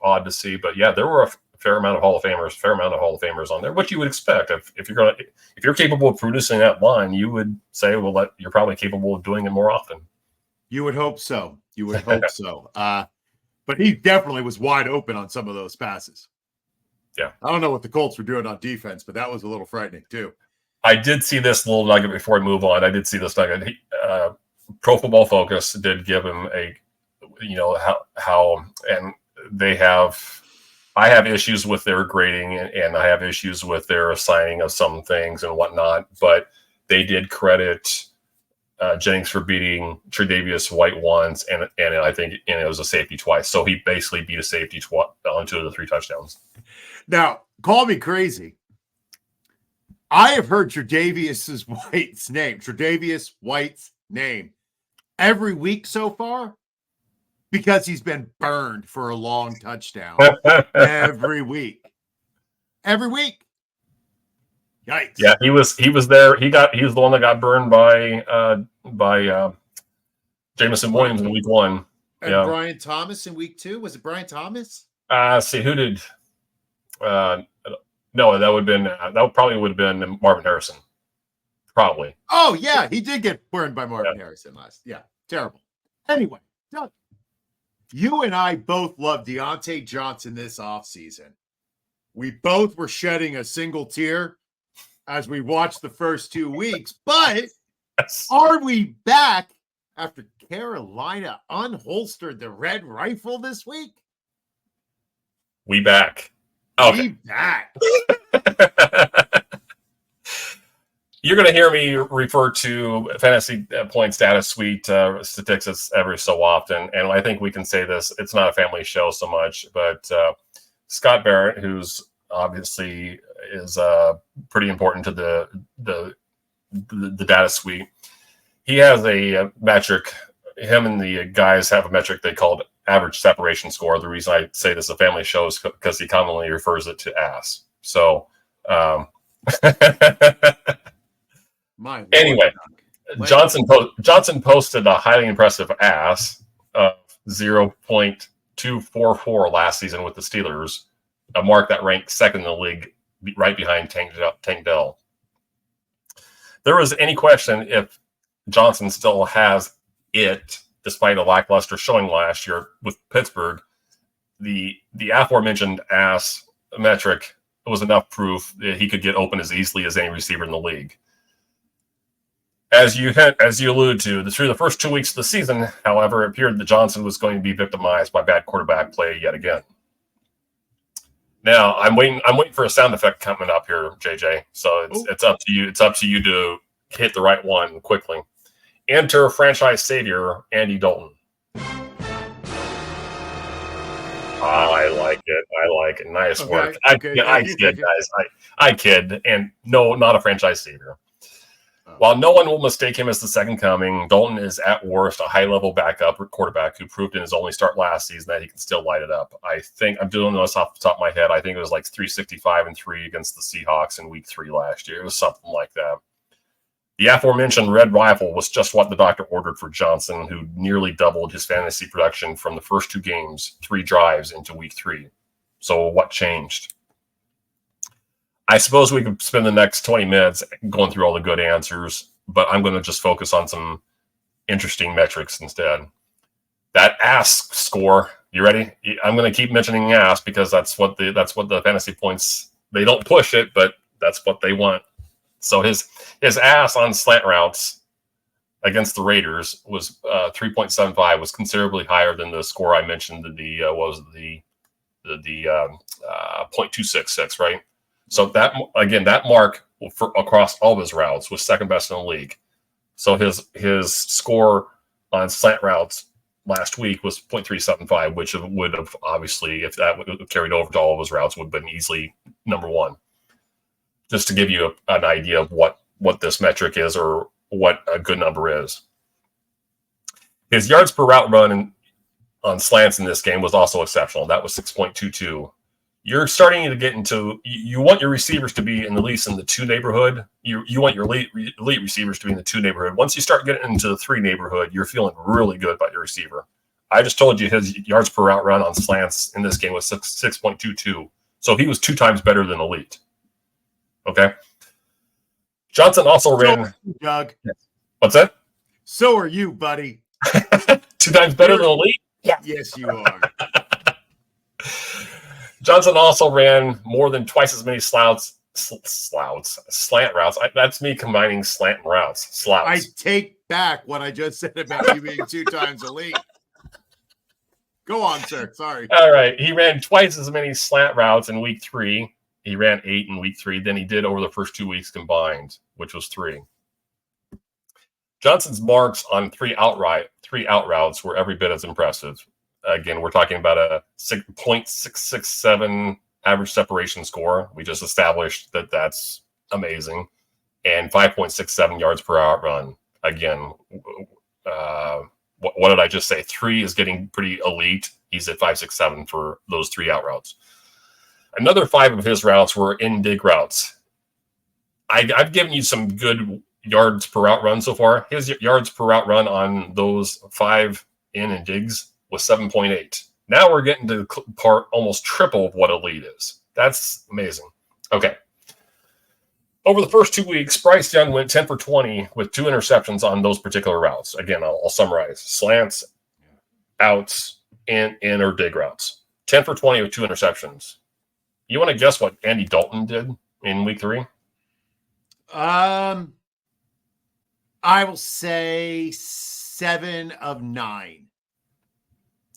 odd to see. But yeah, there were a fair amount of Hall of Famers on there. What you would expect if you're capable of producing that line, you would say, well, you're probably capable of doing it more often. You would hope so. But he definitely was wide open on some of those passes. Yeah. I don't know what the Colts were doing on defense, but that was a little frightening too. I did see this little nugget before I move on. I did see this nugget. Pro Football Focus did give him how and I have issues with their grading and I have issues with their assigning of some things and whatnot, but they did credit Jennings for beating Tre'Davious White once, and I think it was a safety twice. So he basically beat a safety on 2 of the 3 touchdowns. Now, call me crazy. I have heard Tre'Davious White's name every week so far because he's been burned for a long touchdown every week. Every week. Yikes. Yeah, he was there. He was the one that got burned by Jameson Williams in week 1. And yeah. Brian Thomas in week 2. Was it Brian Thomas? See who did no, that probably would have been Marvin Harrison. Probably. Oh yeah, he did get burned by Marvin Harrison last. Yeah, terrible. Anyway, Doug, you and I both love Diontae Johnson this offseason. We both were shedding a single tear as we watched the first 2 weeks, but are we back after Carolina unholstered the red rifle this week? We back. Okay. We back. You're going to hear me refer to fantasy point status suite statistics every so often, and I think we can say this. It's not a family show so much, but Scott Barrett, who's obviously is pretty important to the data suite. He has a metric. Him and the guys have a metric they called average separation score. The reason I say this is a family show is because he commonly refers it to ass. So anyway, Johnson posted a highly impressive ass of 0.244 last season with the Steelers, a mark that ranked second in the league, right behind Tank Dell. There was any question if Johnson still has it, despite a lackluster showing last year with Pittsburgh. The aforementioned ass metric was enough proof that he could get open as easily as any receiver in the league. As you alluded to, through the first 2 weeks of the season, however, it appeared that Johnson was going to be victimized by bad quarterback play yet again. Now, I'm waiting for a sound effect coming up here, JJ. So it's up to you. It's up to you to hit the right one quickly. Enter franchise savior Andy Dalton. I like it. Nice work. I kid, guys. I kid. And no, not a franchise savior. While no one will mistake him as the second coming, Dalton is at worst a high-level backup quarterback who proved in his only start last season that he can still light it up. I think I'm doing this off the top of my head. I think it was like 365-3 against the Seahawks in week 3 last year. It was something like that. The aforementioned red rifle was just what the doctor ordered for Johnson, who nearly doubled his fantasy production from the first 2 games, 3 drives into week 3. So what changed? I suppose we could spend the next 20 minutes going through all the good answers, but I'm going to just focus on some interesting metrics instead. That ass score You ready? I'm going to keep mentioning ass because that's what the fantasy points, they don't push it, but that's what they want. So his ass on slant routes against the Raiders was 3.75, was considerably higher than the score I mentioned. The 0.266, right? So that mark across all of his routes was second best in the league. So his score on slant routes last week was 0.375, which would have obviously, if that would have carried over to all of his routes, would have been easily number one. Just to give you an idea of what this metric is or what a good number is. His yards per route run on slants in this game was also exceptional. That was 6.22. You're starting to get into, you want your receivers to be at least in the 2 neighborhood. You want your elite receivers to be in the 2 neighborhood. Once you start getting into the 3 neighborhood, you're feeling really good about your receiver. I just told you his yards per route run on slants in this game was 6.22. So he was 2 times better than elite. Okay. Johnson also ran. Doug. What's that? So are you, buddy. 2 times better than elite? Yeah. Yes, you are. Johnson also ran more than twice as many slant routes. That's me combining slant and routes. Slouts. I take back what I just said about you being 2 times elite. Go on, sir. Sorry. All right. He ran twice as many slant routes in week 3. He ran 8 in week 3 than he did over the first 2 weeks combined, which was 3. Johnson's marks on 3 out routes were every bit as impressive. Again, we're talking about a 0.667 average separation score. We just established that that's amazing. And 5.67 yards per out run. Again, what did I just say? 3 is getting pretty elite. He's at 5.67 for those 3 out routes. Another 5 of his routes were in dig routes. I've given you some good yards per route run so far. His yards per route run on those 5 in and digs was 7.8. Now we're getting to the part almost triple of what elite is. That's amazing. Okay. Over the first 2 weeks, Bryce Young went 10 for 20 with 2 interceptions on those particular routes. Again, I'll summarize. Slants, outs, in or dig routes. 10 for 20 with 2 interceptions. You want to guess what Andy Dalton did in week 3? I will say 7 of 9.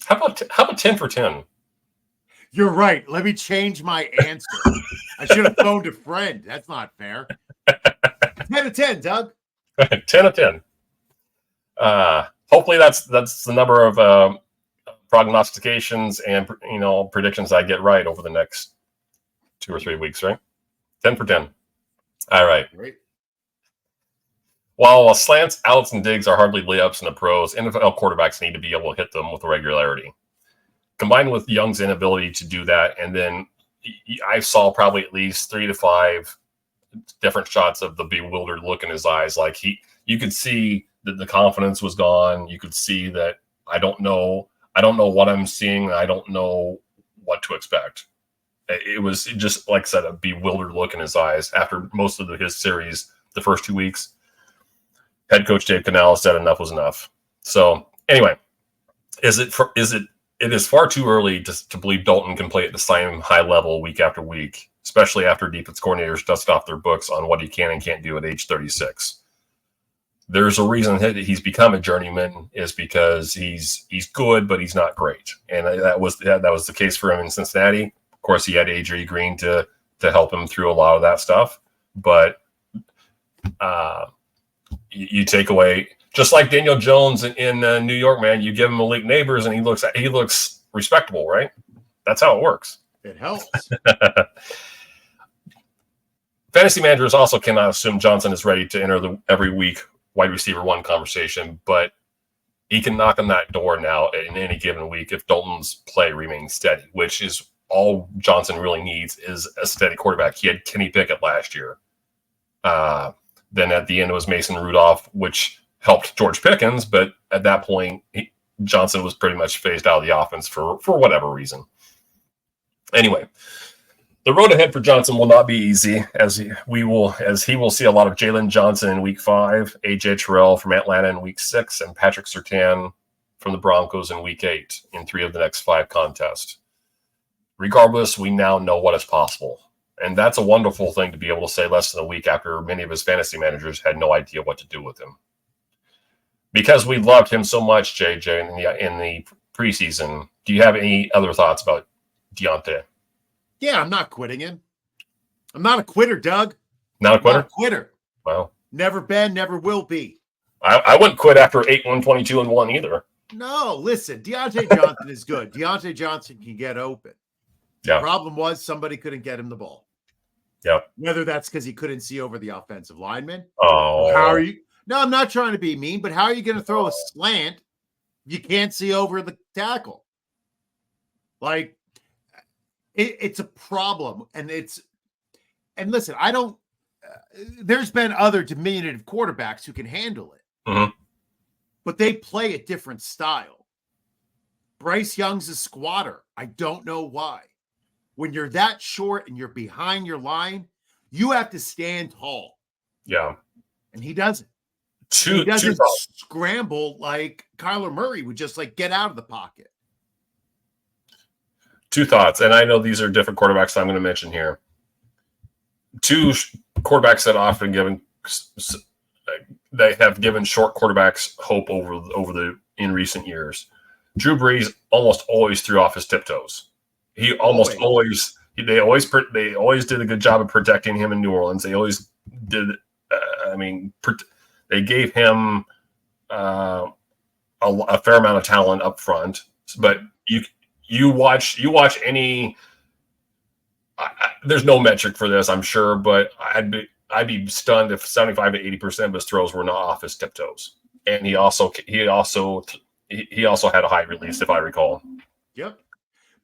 How about 10 for 10? You're right. Let me change my answer. I should have phoned a friend. That's not fair. 10 of 10, Doug. 10 of 10. Hopefully that's the number of prognostications and predictions I get right over the next 2 or 3 weeks, right? 10 for 10. All right. Great. While slants, outs, and digs are hardly layups in the pros, NFL quarterbacks need to be able to hit them with regularity. Combined with Young's inability to do that, and then I saw probably at least 3 to 5 different shots of the bewildered look in his eyes. Like you could see that the confidence was gone. You could see that I don't know what I'm seeing. I don't know what to expect. It was just, like I said, a bewildered look in his eyes after most of his series, the first 2 weeks. Head coach Dave Canales said enough was enough. So anyway, it is far too early to believe Dalton can play at the same high level week after week, especially after defense coordinators dust off their books on what he can and can't do at age 36. There's a reason that he's become a journeyman, is because he's good, but he's not great. And that was the case for him in Cincinnati. Of course, he had A.J. Green to help him through a lot of that stuff. But you take away, just like Daniel Jones in New York, man, you give him elite neighbors and he looks respectable, right? That's how it works. It helps. Fantasy managers also cannot assume Johnson is ready to enter the every week wide receiver 1 conversation, but he can knock on that door now in any given week if Dalton's play remains steady, which is all Johnson really needs, is a steady quarterback. He had Kenny Pickett last year. Then at the end it was Mason Rudolph, which helped George Pickens, but at that point Johnson was pretty much phased out of the offense for whatever reason. Anyway, the road ahead for Johnson will not be easy, as he will see a lot of Jalen Johnson in week 5, AJ Terrell from Atlanta in week 6, and Patrick Surtain from the Broncos in Week 8 in 3 of the next 5 contests. Regardless, we now know what is possible. And that's a wonderful thing to be able to say less than a week after many of his fantasy managers had no idea what to do with him. Because we loved him so much, JJ, in the preseason, do you have any other thoughts about Diontae? Yeah, I'm not quitting him. I'm not a quitter, Doug. Not a quitter? Not a quitter. Wow. Never been, never will be. I wouldn't quit after 8-1, 22-1 either. No, listen, Diontae Johnson is good. Diontae Johnson can get open. Yeah. The problem was somebody couldn't get him the ball. Yeah. Whether that's because he couldn't see over the offensive lineman. Oh. How are you? No, I'm not trying to be mean, but how are you going to throw a slant if you can't see over the tackle? Like, it's a problem. And listen, I don't, there's been other diminutive quarterbacks who can handle it, Mm-hmm. but they play a different style. Bryce Young's a squatter. I don't know why. When you're that short and you're behind your line, you have to stand tall. Yeah. And he doesn't. He doesn't scramble like Kyler Murray would just like get out of the pocket. 2 thoughts, and I know these are different quarterbacks that I'm going to mention here. 2 quarterbacks that often they have given short quarterbacks hope in recent years. Drew Brees almost always threw off his tiptoes. He almost always they always did a good job of protecting him in New Orleans. They always did. They gave him a fair amount of talent up front, but you watch any. There's no metric for this, I'm sure, but I'd be stunned if 75 to 80% of his throws were not off his tiptoes, and he also had a high release, if I recall. Yep,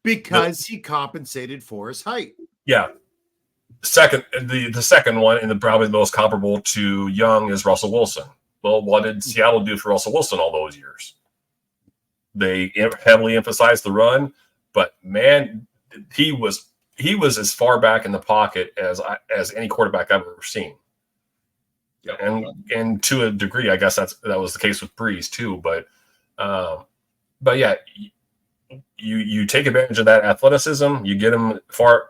because he compensated for his height. Yeah. The second one, and probably the most comparable to Young, is Russell Wilson. Well, what did Seattle do for Russell Wilson all those years? They heavily emphasized the run, but man, he was as far back in the pocket as any quarterback I've ever seen. Yeah. And to a degree, I guess that was the case with Brees too. But yeah, you take advantage of that athleticism. You get him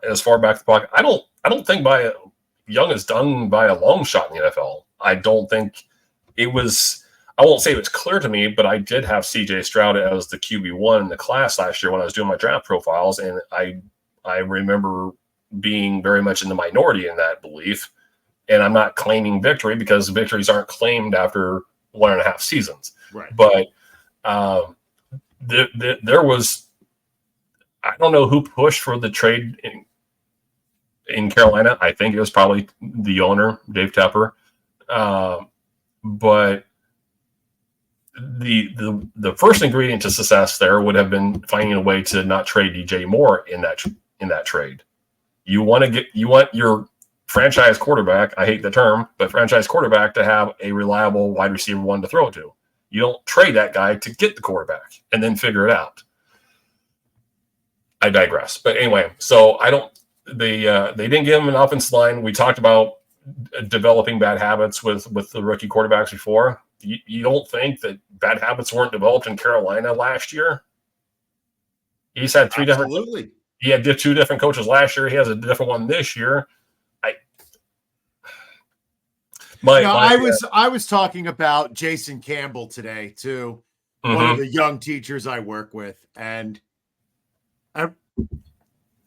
as far back in the pocket. I don't think Young is done by a long shot in the NFL. I don't think it was. I won't say it was clear to me, but I did have CJ Stroud as the QB1 in the class last year when I was doing my draft profiles, and I remember being very much in the minority in that belief. And I'm not claiming victory because victories aren't claimed after 1.5 seasons. Right. But there was, I don't know who pushed for the trade in Carolina. I think it was probably the owner, Dave Tepper. But the first ingredient to success there would have been finding a way to not trade DJ Moore in that trade. You want your franchise quarterback, I hate the term, but franchise quarterback to have a reliable wide receiver one to throw to. You don't trade that guy to get the quarterback and then figure it out. I digress. But anyway, so they didn't give him an offensive line. We talked about developing bad habits with the rookie quarterbacks before. You don't think that bad habits weren't developed in Carolina last year? He's had Absolutely. He had 2 different coaches last year. He has a different one this year. I was talking about Jason Campbell today too, one of the young teachers I work with, and I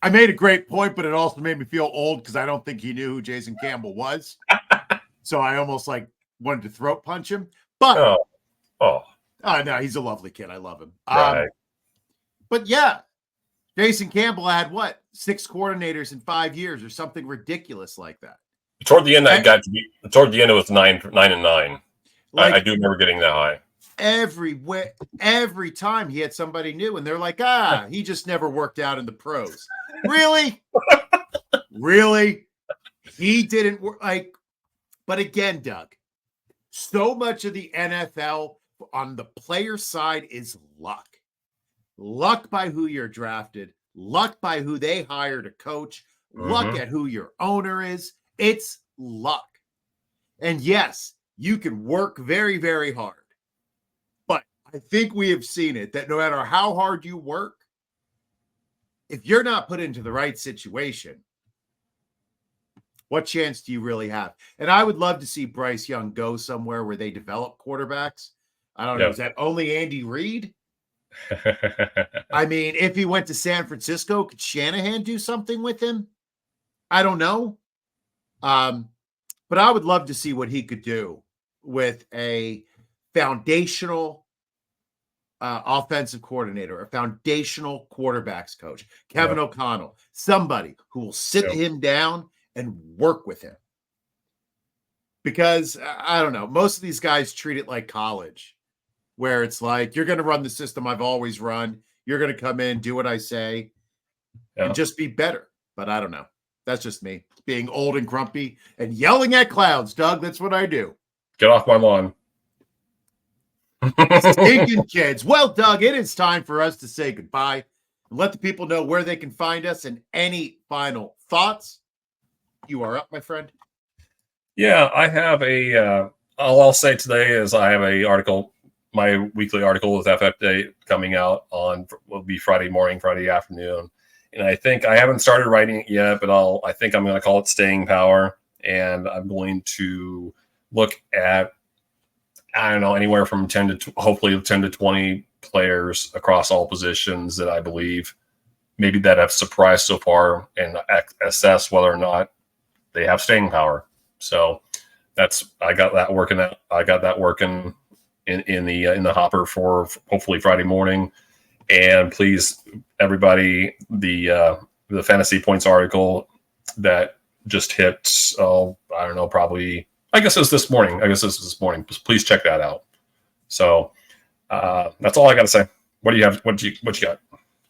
made a great point, but it also made me feel old because I don't think he knew who Jason Campbell was. So I almost wanted to throat punch him. But no, he's a lovely kid. I love him. Right. But yeah, Jason Campbell had 6 coordinators in 5 years or something ridiculous like that. Toward the end, it was 9 and 9. I do remember getting that high. Every time he had somebody new, and they're like, he just never worked out in the pros. Really? Really? He didn't work. But again, Doug, so much of the NFL on the player side is luck. Luck by who you're drafted, luck by who they hire to coach, luck at who your owner is. It's luck. And yes, you can work very, very hard. But I think we have seen it that no matter how hard you work, if you're not put into the right situation, what chance do you really have? And I would love to see Bryce Young go somewhere where they develop quarterbacks. I don't know. Is that only Andy Reid? I mean, if he went to San Francisco, could Shanahan do something with him? I don't know. But I would love to see what he could do with a foundational offensive coordinator, a foundational quarterbacks coach, Kevin O'Connell, somebody who will sit him down and work with him. Because I don't know, most of these guys treat it like college, where it's like, you're going to run the system I've always run. You're going to come in, do what I say, and just be better. But I don't know. That's just me being old and grumpy and yelling at clouds, Doug. That's what I do. Get off my lawn. Stinking kids. Well, Doug, it is time for us to say goodbye and let the people know where they can find us and any final thoughts. You are up, my friend. Yeah, I have all I'll say today is I have a article, my weekly article with FF Day coming out will be Friday morning, Friday afternoon. And I think I haven't started writing it yet, but I think I'm going to call it Staying Power. And I'm going to look at, I don't know, anywhere from 10 to 20 players across all positions that I believe maybe that have surprised so far and assess whether or not they have staying power. So I got that working in the hopper for hopefully Friday morning. And please, everybody, the fantasy points article that just hit, I don't know, probably, I guess it's this morning. Please check that out. So that's all I got to say. What do you have? What you got?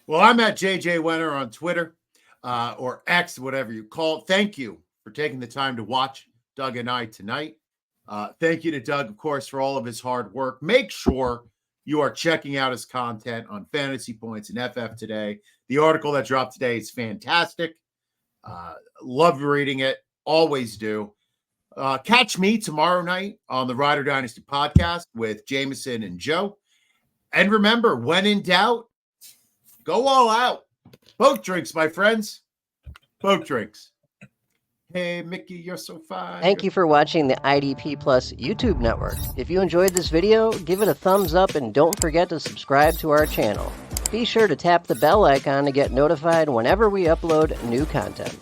Well, I'm at JJ Wenner on Twitter or X, whatever you call it. Thank you for taking the time to watch Doug and I tonight. Thank you to Doug, of course, for all of his hard work. Make sure you are checking out his content on Fantasy Points and FF Today. The article that dropped today is fantastic. Love reading it. Always do. Catch me tomorrow night on the Rider Dynasty podcast with Jameson and Joe. And remember, when in doubt, go all out. Boat drinks, my friends. Boat drinks. Hey, Mickey, you're so fine. Thank you for watching the IDP Plus YouTube network. If you enjoyed this video, give it a thumbs up and don't forget to subscribe to our channel. Be sure to tap the bell icon to get notified whenever we upload new content.